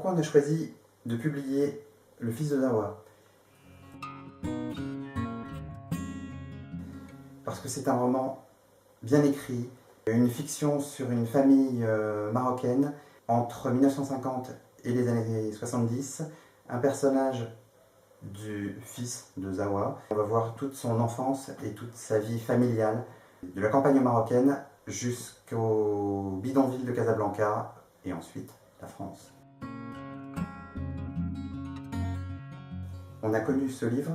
pourquoi on a choisi de publier Le fils de Zawa? Parce que c'est un roman bien écrit, une fiction sur une famille marocaine entre 1950 et les années 70, un personnage du fils de Zawa. On va voir toute son enfance et toute sa vie familiale, de la campagne marocaine jusqu'au bidonville de Casablanca et ensuite la France. On a connu ce livre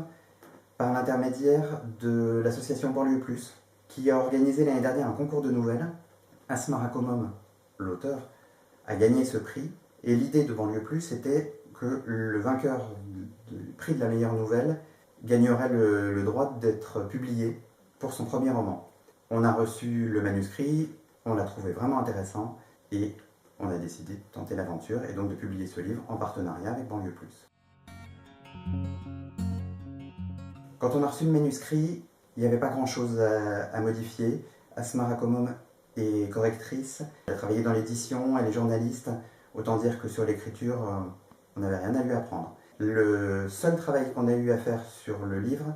par l'intermédiaire de l'association Banlieue Plus, qui a organisé l'année dernière un concours de nouvelles. Asma Rakomom, l'auteur, a gagné ce prix. Et l'idée de Banlieue Plus était que le vainqueur du prix de la meilleure nouvelle gagnerait le droit d'être publié pour son premier roman. On a reçu le manuscrit, on l'a trouvé vraiment intéressant et on a décidé de tenter l'aventure et donc de publier ce livre en partenariat avec Banlieue Plus. Quand on a reçu le manuscrit, il n'y avait pas grand-chose à modifier. Asma Rakomom est correctrice, elle a travaillé dans l'édition, elle est journaliste. Autant dire que sur l'écriture, on n'avait rien à lui apprendre. Le seul travail qu'on a eu à faire sur le livre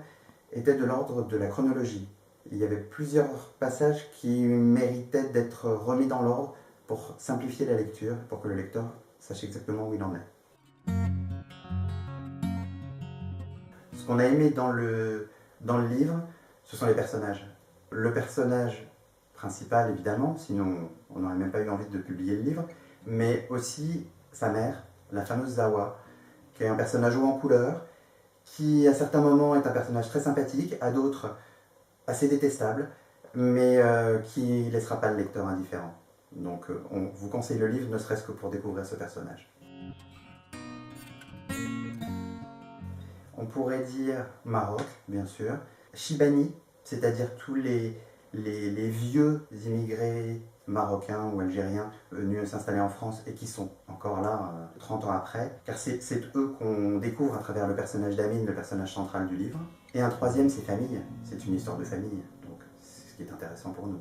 était de l'ordre de la chronologie. Il y avait plusieurs passages qui méritaient d'être remis dans l'ordre pour simplifier la lecture, pour que le lecteur sache exactement où il en est. Ce qu'on a aimé dans le livre, ce sont les personnages. Le personnage principal, évidemment, sinon on n'aurait même pas eu envie de publier le livre, mais aussi sa mère, la fameuse Zawa, qui est un personnage haut en couleur, qui à certains moments est un personnage très sympathique, à d'autres assez détestable, mais qui ne laissera pas le lecteur indifférent. Donc on vous conseille le livre, ne serait-ce que pour découvrir ce personnage. On pourrait dire Maroc, bien sûr. Chibani, c'est-à-dire tous les vieux immigrés marocains ou algériens venus s'installer en France et qui sont encore là 30 ans après, car c'est eux qu'on découvre à travers le personnage d'Amine, le personnage central du livre. Et un troisième, c'est famille, c'est une histoire de famille, donc c'est ce qui est intéressant pour nous.